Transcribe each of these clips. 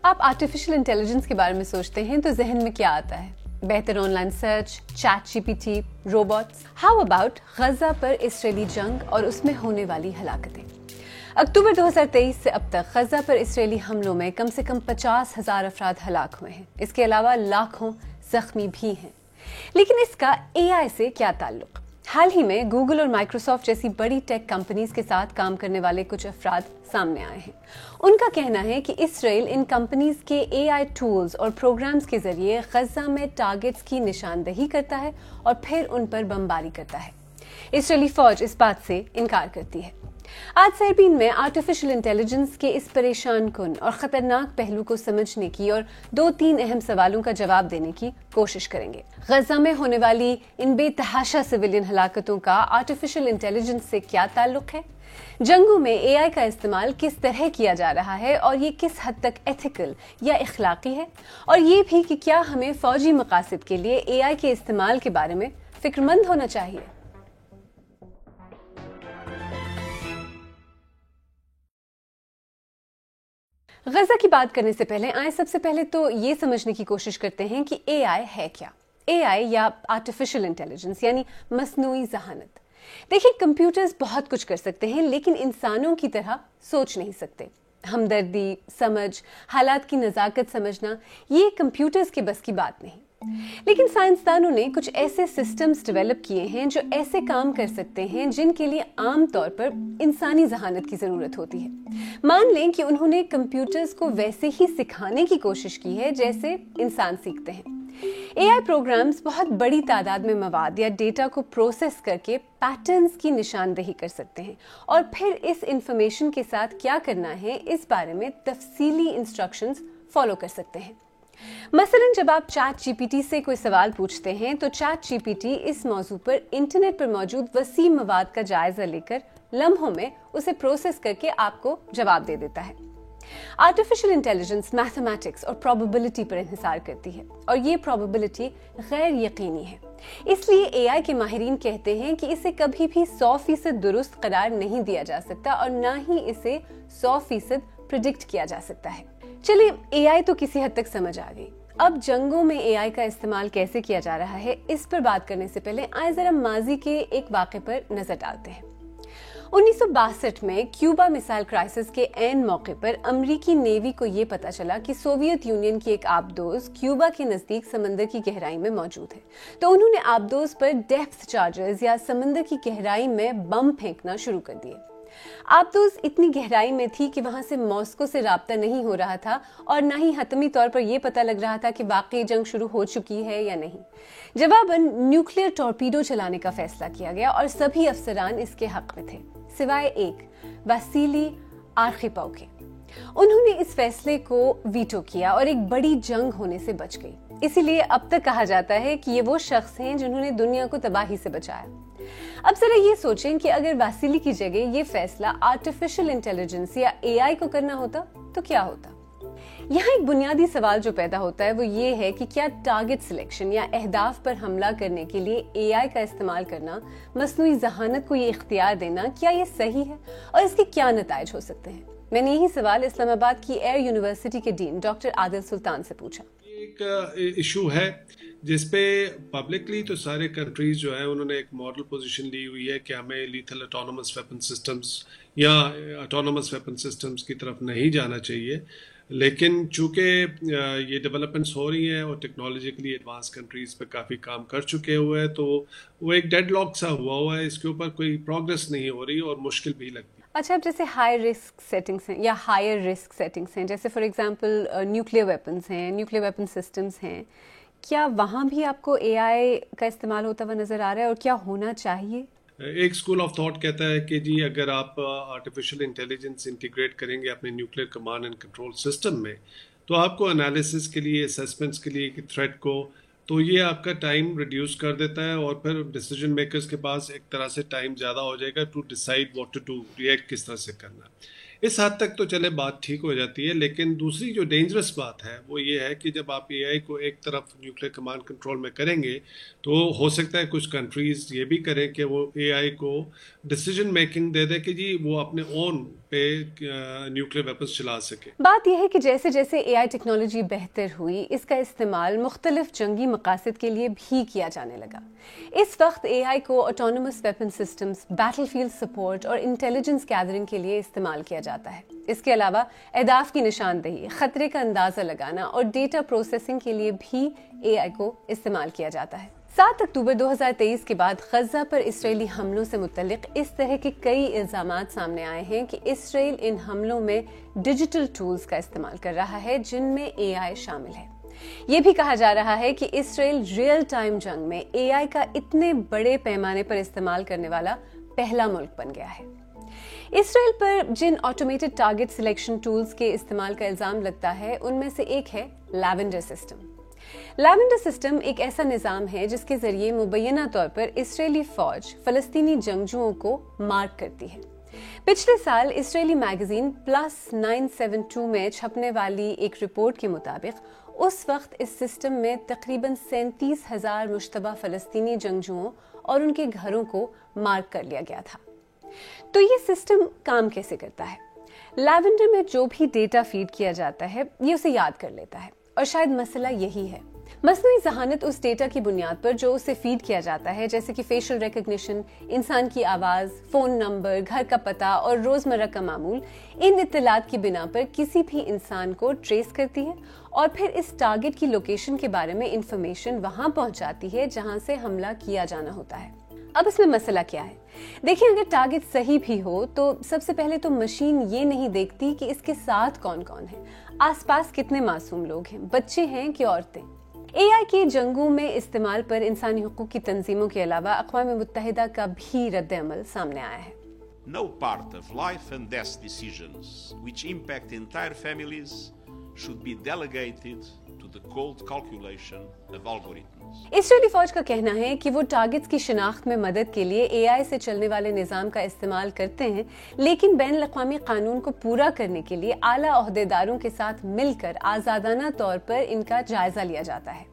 آپ artificial intelligence کے بارے میں سوچتے ہیں تو ذہن میں کیا آتا ہے؟ بہتر online search, chat G P T, robots. How about Gaza پر اسرائیلی جنگ اور اس میں ہونے والی ہلاکتیں؟ اکتوبر 2023 سے اب تک غزہ پر اسرائیلی حملوں میں کم سے کم 50,000 افراد ہلاک ہوئے ہیں۔ اس کے علاوہ لاکھوں زخمی بھی ہیں۔ لیکن اس کا اے آئی سے کیا تعلق؟ حال ہی میں گوگل اور مائکروسافٹ جیسی بڑی ٹیک کمپنیز کے ساتھ کام کرنے والے کچھ افراد سامنے آئے ہیں۔ ان کا کہنا ہے کہ اسرائیل ان کمپنیز کے اے آئی ٹولز اور پروگرامز کے ذریعے غزہ میں ٹارگٹس کی نشاندہی کرتا ہے اور پھر ان پر بمباری کرتا ہے۔ اسرائیلی فوج اس بات سے انکار کرتی ہے۔ آج سیربین میں آرٹیفیشل انٹیلیجنس کے اس پریشان کن اور خطرناک پہلو کو سمجھنے کی اور 2-3 اہم سوالوں کا جواب دینے کی کوشش کریں گے۔ غزہ میں ہونے والی ان بے تحاشا سویلین ہلاکتوں کا آرٹیفیشل انٹیلیجنس سے کیا تعلق ہے؟ جنگوں میں اے آئی کا استعمال کس طرح کیا جا رہا ہے اور یہ کس حد تک ایتھیکل یا اخلاقی ہے؟ اور یہ بھی کہ کیا ہمیں فوجی مقاصد کے لیے اے آئی کے استعمال کے بارے میں فکر مند ہونا چاہیے؟ غزہ کی بات کرنے سے پہلے سب سے پہلے تو یہ سمجھنے کی کوشش کرتے ہیں کہ اے آئی ہے کیا؟ اے آئی یا آرٹیفیشل انٹیلیجنس یعنی مصنوعی ذہانت۔ دیکھیں، کمپیوٹرز بہت کچھ کر سکتے ہیں لیکن انسانوں کی طرح سوچ نہیں سکتے۔ ہمدردی، سمجھ، حالات کی نزاکت سمجھنا، یہ کمپیوٹرز کے بس کی بات نہیں۔ لیکن سائنسدانوں نے کچھ ایسے سسٹمز ڈیولپ کیے ہیں جو ایسے کام کر سکتے ہیں جن کے لیے عام طور پر انسانی ذہانت کی ضرورت ہوتی ہے۔ مان لیں کہ انہوں نے کمپیوٹرز کو ویسے ہی سکھانے کی کوشش کی ہے جیسے انسان سیکھتے ہیں۔ اے آئی پروگرامز بہت بڑی تعداد میں مواد یا ڈیٹا کو پروسیس کر کے پیٹرنز کی نشاندہی کر سکتے ہیں اور پھر اس انفارمیشن کے ساتھ کیا کرنا ہے اس بارے میں تفصیلی انسٹرکشنز فالو کر سکتے ہیں۔ مثلاً جب آپ چیٹ جی پی ٹی سے کوئی سوال پوچھتے ہیں تو چیٹ جی پی ٹی اس موضوع پر انٹرنیٹ پر موجود وسیع مواد کا جائزہ لے کر لمحوں میں اسے پروسیس کر کے آپ کو جواب دے دیتا ہے۔ آرٹیفیشل انٹیلیجنس میتھمیٹکس اور پروبیبلٹی پر انحصار کرتی ہے اور یہ پروبیبلٹی غیر یقینی ہے۔ اس لیے اے آئی کے ماہرین کہتے ہیں کہ اسے کبھی بھی 100% درست قرار نہیں دیا جا سکتا اور نہ ہی اسے 100% پریڈکٹ کیا جا سکتا ہے۔ چلیے، اے آئی تو کسی حد تک سمجھ آ گئی۔ اب جنگوں میں اے آئی کا استعمال کیسے کیا جا رہا ہے اس پر بات کرنے سے پہلے ذرا ماضی کے ایک واقعے پر نظر ڈالتے ہیں۔ 1962 میں کیوبا میسائل کرائسس کے عین موقع پر امریکی نیوی کو یہ پتا چلا کہ سوویت یونین کی ایک آبدوز کیوبا کے نزدیک سمندر کی گہرائی میں موجود ہے، تو انہوں نے آبدوز پر ڈیپتھ چارجز یا سمندر کی گہرائی میں بم پھینکنا شروع کر دیے۔ آبدوز اتنی گہرائی میں تھی کہ وہاں سے ماسکو سے رابطہ نہیں ہو رہا تھا اور نہ ہی حتمی طور پر یہ پتہ لگ رہا تھا کہ واقعی جنگ شروع ہو چکی ہے یا نہیں۔ جواباً نیوکلیئر ٹورپیڈو چلانے کا فیصلہ کیا گیا اور سبھی افسران اس کے حق میں تھے سوائے ایک، واسیلی آرخیپوو کے۔ انہوں نے اس فیصلے کو ویٹو کیا اور ایک بڑی جنگ ہونے سے بچ گئی۔ اسی لیے اب تک کہا جاتا ہے کہ یہ وہ شخص ہیں جنہوں نے دنیا کو تباہی سے بچایا۔ اب ذرا یہ سوچیں کہ اگر واسیلی کی جگہ یہ فیصلہ آرٹیفیشل انٹیلیجنس یا اے آئی کو کرنا ہوتا تو کیا ہوتا؟ یہاں ایک بنیادی سوال جو پیدا ہوتا ہے وہ یہ ہے کہ کیا ٹارگٹ سلیکشن یا اہداف پر حملہ کرنے کے لیے اے آئی کا استعمال کرنا، مصنوعی ذہانت کو یہ اختیار دینا، کیا یہ صحیح ہے اور اس کے کیا نتائج ہو سکتے ہیں؟ میں نے یہی سوال اسلام آباد کی ایئر یونیورسٹی کے ڈین ڈاکٹر عادل سلطان سے پوچھا۔ ایک ایشو ہے جس پہ پبلکلی تو سارے کنٹریز جو ہیں انہوں نے ایک ماڈل پوزیشن لی ہوئی ہے کہ ہمیں لیتھل اٹونومس ویپن سسٹمز یا اٹونومس ویپن سسٹمز کی طرف نہیں جانا چاہیے، لیکن چونکہ یہ ڈیولپمنٹس ہو رہی ہیں اور ٹیکنالوجیکلی ایڈوانس کنٹریز پہ کافی کام کر چکے ہوئے ہیں، تو وہ ایک ڈیڈ لاک سا ہوا ہے، اس کے اوپر کوئی پروگرس نہیں ہو رہی اور مشکل بھی لگتی ہے۔ اچھا، اب جیسے ہائی رسک سیٹنگس ہیں یا ہائر رسک سیٹنگس ہیں، جیسے فار ایگزامپل نیوکلیئر ویپنز ہیں، نیوکلیئر ویپن سسٹمز ہیں، کیا وہاں بھی آپ کو اے آئی کا استعمال ہوتا ہوا نظر آ رہا ہے اور کیا ہونا چاہیے؟ ایک اسکول آف تھاٹ کہتا ہے کہ جی اگر آپ آرٹیفیشل انٹیلیجنس انٹیگریٹ کریں گے اپنے nuclear command and control system میں تو آپ کو انالیسس کے لیے، اسیسمنٹس کے لیے، تھریٹ کو، تو یہ آپ کا ٹائم ریڈیوس کر دیتا ہے اور پھر ڈیسیجن میکرز کے پاس ایک طرح سے ٹائم زیادہ ہو جائے گا to decide what to do, react کس طرح سے کرنا۔ اس حد تک تو چلے بات ٹھیک ہو جاتی ہے، لیکن دوسری جو ڈینجرس بات ہے وہ یہ ہے کہ جب آپ اے آئی کو ایک طرف نیوکلیئر کمانڈ کنٹرول میں کریں گے تو ہو سکتا ہے کچھ کنٹریز یہ بھی کریں کہ وہ اے آئی کو ڈیسیجن میکنگ دے دے کہ جی وہ اپنے اون پہ نیوکلیئر ویپنز چلا سکے. بات یہ ہے کہ جیسے جیسے اے آئی ٹیکنالوجی بہتر ہوئی، اس کا استعمال مختلف جنگی مقاصد کے لیے بھی کیا جانے لگا. اس وقت اے آئی کو autonomous weapon systems, battle field support اور انٹیلیجنس گیدرنگ کے لیے استعمال کیا جاتا ہے. اس کے علاوہ اہداف کی نشاندہی، خطرے کا اندازہ لگانا اور ڈیٹا پروسیسنگ کے لیے بھی اے آئی کو استعمال کیا جاتا ہے. 7 اکتوبر 2023 کے بعد غزہ پر اسرائیلی حملوں سے متعلق اس طرح کے کئی الزامات سامنے آئے ہیں کہ اسرائیل ان حملوں میں ڈیجیٹل ٹولز کا استعمال کر رہا ہے جن میں اے آئی شامل ہے. یہ بھی کہا جا رہا ہے کہ اسرائیل ریئل ٹائم جنگ میں اے آئی کا اتنے بڑے پیمانے پر استعمال کرنے والا پہلا ملک بن گیا ہے. اسرائیل پر جن آٹومیٹڈ ٹارگٹ سلیکشن ٹولز کے استعمال کا الزام لگتا ہے ان میں سے ایک ہے لیونڈر سسٹم. لیونڈر سسٹم ایک ایسا نظام ہے جس کے ذریعے مبینہ طور پر اسرائیلی فوج فلسطینی جنگجوؤں کو مارک کرتی ہے. پچھلے سال اسرائیلی میگزین پلس 972 میں چھپنے والی ایک رپورٹ کے مطابق اس وقت اس سسٹم میں تقریباً 37,000 مشتبہ فلسطینی جنگجوؤں اور ان کے گھروں کو مارک کر لیا گیا تھا. تو یہ سسٹم کام کیسے کرتا ہے؟ لیونڈر میں جو بھی ڈیٹا فیڈ کیا جاتا ہے یہ اسے یاد کر لیتا ہے، اور شاید مسئلہ یہی ہے. مصنوعی ذہانت اس ڈیٹا کی بنیاد پر جو اسے فیڈ کیا جاتا ہے، جیسے کہ فیشل ریکگنیشن، انسان کی آواز، فون نمبر، گھر کا پتہ اور روزمرہ کا معمول، ان اطلاعات کی بنا پر کسی بھی انسان کو ٹریس کرتی ہے اور پھر اس ٹارگٹ کی لوکیشن کے بارے میں انفارمیشن وہاں پہنچاتی ہے جہاں سے حملہ کیا جانا ہوتا ہے. اب اس میں مسئلہ کیا ہے؟ دیکھیں، اگر ٹارگٹ صحیح بھی ہو تو سب سے پہلے تو مشین یہ نہیں دیکھتی کہ اس کے ساتھ کون کون ہے، آس پاس کتنے معصوم لوگ ہیں، بچے ہیں کہ عورتیں. اے آئی کی جنگوں میں استعمال پر انسانی حقوق کی تنظیموں کے علاوہ اقوام متحدہ کا بھی رد عمل سامنے آیا ہے. No part of life and death decisions which impact entire families should be delegated to the cold calculation of algorithms. اسرائیلی فوج کا کہنا ہے کہ وہ ٹارگٹس کی شناخت میں مدد کے لیے اے آئی سے چلنے والے نظام کا استعمال کرتے ہیں، لیکن بین الاقوامی قانون کو پورا کرنے کے لیے اعلیٰ عہدیداروں کے ساتھ مل کر آزادانہ طور پر ان کا جائزہ لیا جاتا ہے.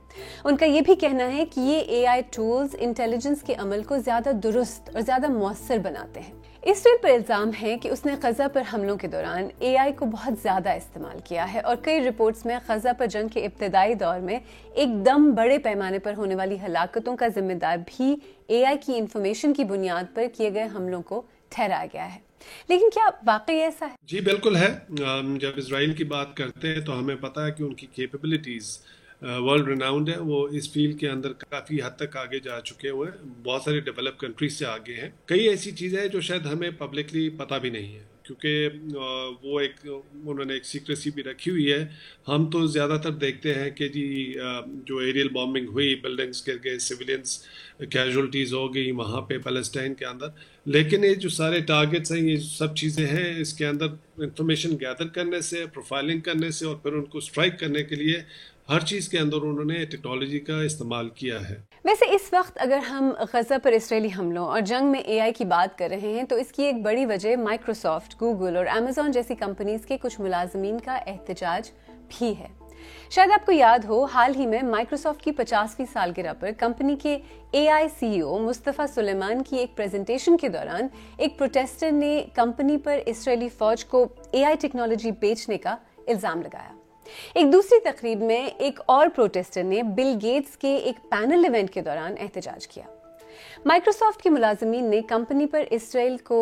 ان کا یہ بھی کہنا ہے کہ یہ اے آئی ٹولز انٹیلیجنس کے عمل کو زیادہ درست اور زیادہ مؤثر بناتے ہیں. اسرائیل پر الزام ہے کہ اس نے غزہ پر حملوں کے دوران اے آئی کو بہت زیادہ استعمال کیا ہے، اور کئی رپورٹس میں غزہ پر جنگ کے ابتدائی دور میں ایک دم بڑے پیمانے پر ہونے والی ہلاکتوں کا ذمہ دار بھی اے آئی کی انفارمیشن کی بنیاد پر کیے گئے حملوں کو ٹھہرایا گیا ہے. لیکن کیا واقعی ایسا ہے؟ جی بالکل ہے. جب اسرائیل کی بات کرتے ہیں تو ہمیں پتا ہے کہ ان کی کیپیبلٹیز ورلڈ ریناؤنڈ ہے. وہ اس فیلڈ کے اندر کافی حد تک آگے جا چکے ہوئے ہیں، بہت ساری ڈیولپ کنٹریز سے آگے ہیں. کئی ایسی چیزیں ہیں جو شاید ہمیں پبلکلی پتہ بھی نہیں ہے، کیونکہ وہ انہوں نے ایک سیکریسی بھی رکھی ہوئی ہے. ہم تو زیادہ تر دیکھتے ہیں کہ جی جو ایریل بامبنگ ہوئی، بلڈنگز گر گئے، سویلینز کیجولٹیز ہو گئی وہاں پہ پیلسٹائن کے اندر، لیکن یہ جو سارے ٹارگٹس ہیں، یہ سب چیزیں ہیں اس کے اندر انفارمیشن گیدر کرنے سے، پروفائلنگ کرنے سے اور پھر ان کو اسٹرائک کرنے کے لیے ہر چیز کے اندر انہوں نے ٹیکنالوجی کا استعمال کیا ہے. ویسے اس وقت اگر ہم غزہ پر اسرائیلی حملوں اور جنگ میں اے آئی کی بات کر رہے ہیں تو اس کی ایک بڑی وجہ مائکروسافٹ، گوگل اور امیزون جیسی کمپنیز کے کچھ ملازمین کا احتجاج بھی ہے. شاید آپ کو یاد ہو، حال ہی میں مائکروسافٹ کی 50ویں سالگرہ پر کمپنی کے اے آئی سی ای او مصطفیٰ سلیمان کی ایک پریزنٹیشن کے دوران ایک پروٹیسٹر نے کمپنی پر اسرائیلی فوج کو اے آئی ٹیکنالوجی بیچنے کا الزام لگایا. ایک دوسری تقریب میں ایک اور پروٹیسٹر نے بل گیٹس کے ایک پینل ایونٹ کے دوران احتجاج کیا. مائکروسافٹ کے ملازمین نے کمپنی پر اسرائیل کو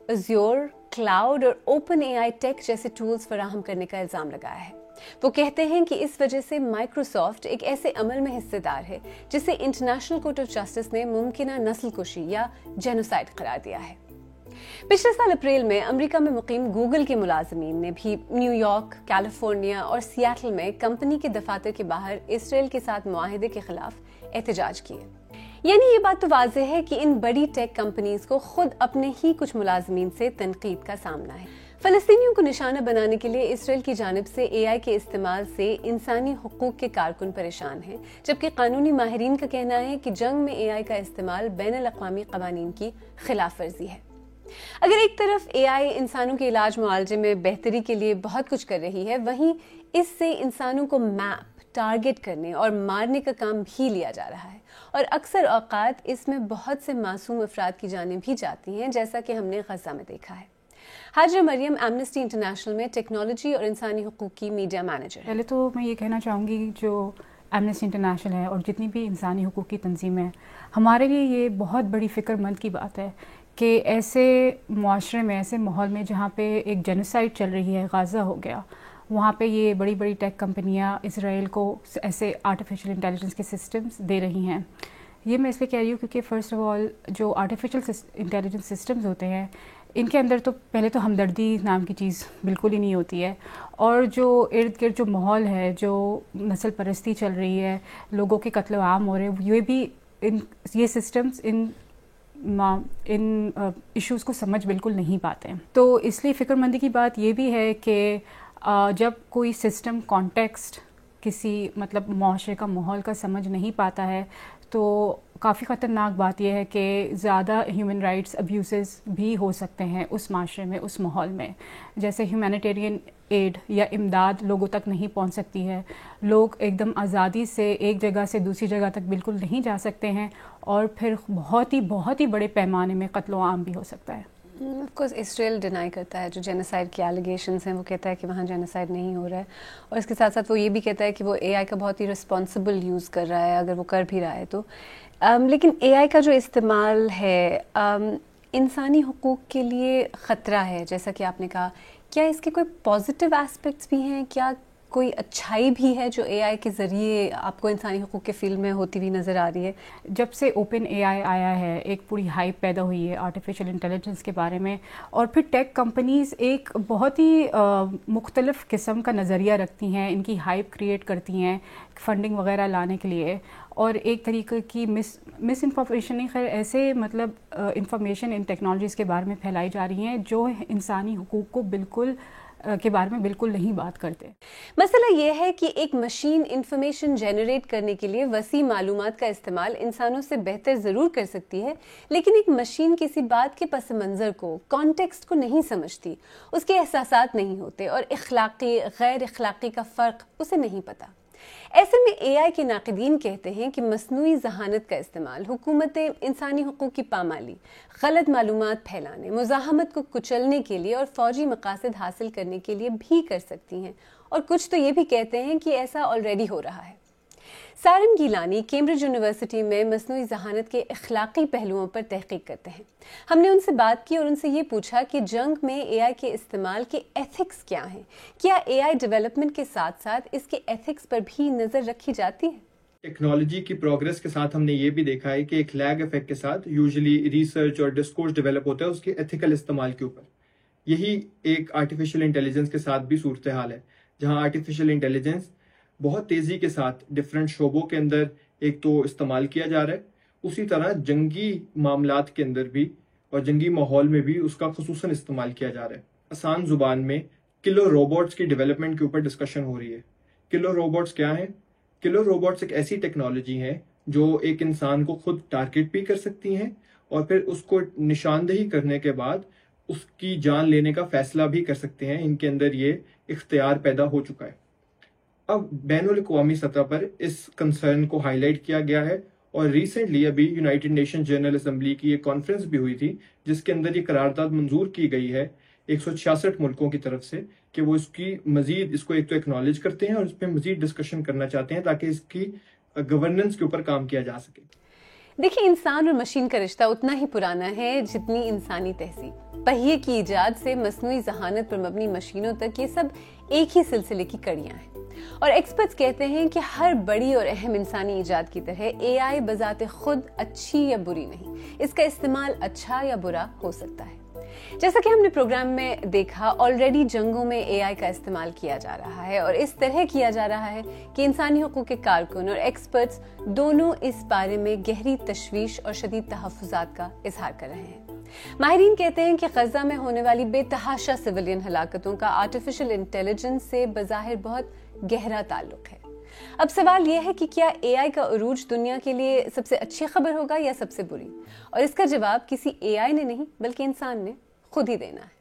ازیور، کلاؤڈ اور اوپن اے آئی ٹیک جیسے ٹولز فراہم کرنے کا الزام لگایا ہے. وہ کہتے ہیں کہ اس وجہ سے مائکروسافٹ ایک ایسے عمل میں حصے دار ہے جسے انٹرنیشنل کورٹ آف جسٹس نے ممکنہ نسل کشی یا جینوسائیڈ قرار دیا ہے. پچھلے سال اپریل میں امریکہ میں مقیم گوگل کے ملازمین نے بھی نیو یارک، کیلیفورنیا اور سیاٹل میں کمپنی کے دفاتر کے باہر اسرائیل کے ساتھ معاہدے کے خلاف احتجاج کیے. یعنی یہ بات تو واضح ہے کہ ان بڑی ٹیک کمپنیز کو خود اپنے ہی کچھ ملازمین سے تنقید کا سامنا ہے. فلسطینیوں کو نشانہ بنانے کے لیے اسرائیل کی جانب سے اے آئی کے استعمال سے انسانی حقوق کے کارکن پریشان ہیں، جبکہ قانونی ماہرین کا کہنا ہے کہ جنگ میں اے آئی کا استعمال بین الاقوامی قوانین کی خلاف ورزی ہے. اگر ایک طرف اے آئی انسانوں کے علاج معالجے میں بہتری کے لیے بہت کچھ کر رہی ہے، وہیں اس سے انسانوں کو میپ، ٹارگٹ کرنے اور مارنے کا کام بھی لیا جا رہا ہے، اور اکثر اوقات اس میں بہت سے معصوم افراد کی جانیں بھی جاتی ہیں، جیسا کہ ہم نے غزہ میں دیکھا ہے. حاجہ مریم ایمنسٹی انٹرنیشنل میں ٹیکنالوجی اور انسانی حقوق کی میڈیا مینیجر. پہلے تو میں یہ کہنا چاہوں گی جو ایمنسٹی انٹرنیشنل ہے اور جتنی بھی انسانی حقوق کی تنظیمیں ہیں، ہمارے لیے یہ بہت بڑی فکر مند کی بات ہے کہ ایسے معاشرے میں، ایسے ماحول میں جہاں پہ ایک جینوسائڈ چل رہی ہے، غازہ ہو گیا، وہاں پہ یہ بڑی بڑی ٹیک کمپنیاں اسرائیل کو ایسے آرٹیفیشیل انٹیلیجنس کے سسٹمز دے رہی ہیں. یہ میں اس لیے کہہ رہی ہوں کیونکہ فرسٹ آف آل جو آرٹیفیشیل انٹیلیجنس سسٹمز ہوتے ہیں ان کے اندر تو پہلے تو ہمدردی نام کی چیز بالکل ہی نہیں ہوتی ہے، اور جو ارد گرد جو ماحول ہے، جو نسل پرستی چل رہی ہے، لوگوں کے قتل و عام ہو رہے ہیں، یہ بھی یہ سسٹمز ان ایشوز کو سمجھ بالکل نہیں پاتے ہیں. تو اس لیے فکر مندی کی بات یہ بھی ہے کہ جب کوئی سسٹم کانٹیکسٹ کسی مطلب معاشرے کا ماحول کا سمجھ نہیں پاتا ہے تو کافی خطرناک بات یہ ہے کہ زیادہ ہیومن رائٹس ابیوزز بھی ہو سکتے ہیں اس معاشرے میں، اس ماحول میں. جیسے ہیومینیٹیرین ایڈ یا امداد لوگوں تک نہیں پہنچ سکتی ہے، لوگ ایک دم آزادی سے ایک جگہ سے دوسری جگہ تک بالکل نہیں جا سکتے ہیں، اور پھر بہت ہی بڑے پیمانے میں قتل و عام بھی ہو سکتا ہے. آف کورس اسرائیل ڈینائی کرتا ہے جو جینوسائڈ کے ایلیگیشنز ہیں، وہ کہتا ہے کہ وہاں جینوسائڈ نہیں ہو رہا ہے، اور اس کے ساتھ ساتھ وہ یہ بھی کہتا ہے کہ وہ اے آئی کا بہت ہی رسپانسبل یوز کر رہا ہے اگر وہ کر بھی رہا ہے تو. لیکن اے آئی کا جو استعمال ہے انسانی حقوق کے لیے خطرہ ہے جیسا کہ آپ نے کہا. کیا اس کے کوئی پازیٹیو ایسپیکٹس بھی ہیں؟ کیا کوئی اچھائی بھی ہے جو اے آئی کے ذریعے آپ کو انسانی حقوق کے فیلڈ میں ہوتی ہوئی نظر آ رہی ہے؟ جب سے اوپن اے آئی آیا ہے ایک پوری ہائپ پیدا ہوئی ہے آرٹیفیشیل انٹیلیجنس کے بارے میں، اور پھر ٹیک کمپنیز ایک بہت ہی مختلف قسم کا نظریہ رکھتی ہیں، ان کی ہائپ کریٹ کرتی ہیں فنڈنگ وغیرہ لانے کے لیے، اور ایک طریقے کی مس انفارمیشن نہیں، خیر ایسے مطلب انفارمیشن ان ٹیکنالوجیز کے بارے میں پھیلائی جا رہی ہیں جو انسانی حقوق کو بالکل کے بارے میں بالکل نہیں بات کرتے. مسئلہ یہ ہے کہ ایک مشین انفارمیشن جنریٹ کرنے کے لیے وسیع معلومات کا استعمال انسانوں سے بہتر ضرور کر سکتی ہے، لیکن ایک مشین کسی بات کے پس منظر کو، کانٹیکسٹ کو نہیں سمجھتی، اس کے احساسات نہیں ہوتے، اور اخلاقی غیر اخلاقی کا فرق اسے نہیں پتا. ایسے میں اے آئی کے ناقدین کہتے ہیں کہ مصنوعی ذہانت کا استعمال حکومتیں انسانی حقوق کی پامالی، غلط معلومات پھیلانے، مزاحمت کو کچلنے کے لیے اور فوجی مقاصد حاصل کرنے کے لیے بھی کر سکتی ہیں، اور کچھ تو یہ بھی کہتے ہیں کہ ایسا آلریڈی ہو رہا ہے. سارم گیلانی کیمبرج یونیورسٹی میں مصنوعی ذہانت کے اخلاقی پہلوؤں پر تحقیق کرتے ہیں. ہم نے ان سے بات کی اور ان سے یہ پوچھا کہ جنگ میں اے آئی کے استعمال کے ایتھکس کیا ہیں؟ کیا اے آئی ڈیولپمنٹ کے ساتھ ساتھ اس کے ایتھکس پر بھی نظر رکھی جاتی ہے؟ ٹیکنالوجی کی پروگرس کے ساتھ ہم نے یہ بھی دیکھا ہے کہ ایک لیگ افیکٹ کے ساتھ یوزلی ریسرچ اور ڈسکورس ڈیولپ ہوتا ہے اس کے ایتھیکل استعمال کے اوپر. یہی ایک آرٹیفیشیل انٹیلیجنس کے ساتھ بھی صورتحال ہے، جہاں آرٹیفیشیل انٹیلیجنس بہت تیزی کے ساتھ ڈفرینٹ شعبوں کے اندر ایک تو استعمال کیا جا رہا ہے، اسی طرح جنگی معاملات کے اندر بھی اور جنگی ماحول میں بھی اس کا خصوصاً استعمال کیا جا رہا ہے. آسان زبان میں کلر روبوٹس کی ڈیولپمنٹ کے اوپر ڈسکشن ہو رہی ہے. کلر روبوٹس کیا ہیں؟ کلر روبوٹس ایک ایسی ٹیکنالوجی ہے جو ایک انسان کو خود ٹارگٹ بھی کر سکتی ہیں، اور پھر اس کو نشاندہی کرنے کے بعد اس کی جان لینے کا فیصلہ بھی کر سکتے ہیں. ان کے اندر یہ اختیار پیدا ہو چکا ہے. اب بین الاقوامی سطح پر اس کنسرن کو ہائی لائٹ کیا گیا ہے، اور ریسنٹلی ابھی یونائٹڈ نیشن جنرل اسمبلی کی ایک کانفرنس بھی ہوئی تھی جس کے اندر یہ قرارداد منظور کی گئی ہے 166 ملکوں کی طرف سے کہ وہ اس کی مزید اس کو ایک تو ایکنالج کرتے ہیں اور اس پہ مزید ڈسکشن کرنا چاہتے ہیں تاکہ اس کی گورننس کے اوپر کام کیا جا سکے. دیکھیں، انسان اور مشین کا رشتہ اتنا ہی پرانا ہے جتنی انسانی تہذیب. پہیے کی ایجاد سے مصنوعی ذہانت پر مبنی مشینوں تک یہ سب ایک ہی سلسلے کی کڑیاں ہیں. اور ایکسپرٹس کہتے ہیں کہ ہر بڑی اور اہم انسانی ایجاد کی طرح اے آئی بذات خود اچھی یا بری نہیں، اس کا استعمال اچھا یا برا ہو سکتا ہے. جیسا کہ ہم نے پروگرام میں دیکھا، آلریڈی جنگوں میں اے آئی کا استعمال کیا جا رہا ہے، اور اس طرح کیا جا رہا ہے کہ انسانی حقوق کے کارکن اور ایکسپرٹس دونوں اس بارے میں گہری تشویش اور شدید تحفظات کا اظہار کر رہے ہیں. ماہرین کہتے ہیں کہ غزہ میں ہونے والی بے تحاشا سویلین ہلاکتوں کا آرٹیفیشیل انٹیلیجنس سے بظاہر بہت گہرا تعلق ہے. اب سوال یہ ہے کہ کیا اے آئی کا عروج دنیا کے لیے سب سے اچھی خبر ہوگا یا سب سے بری؟ اور اس کا جواب کسی اے آئی نے نہیں بلکہ انسان نے خود ہی دینا ہے.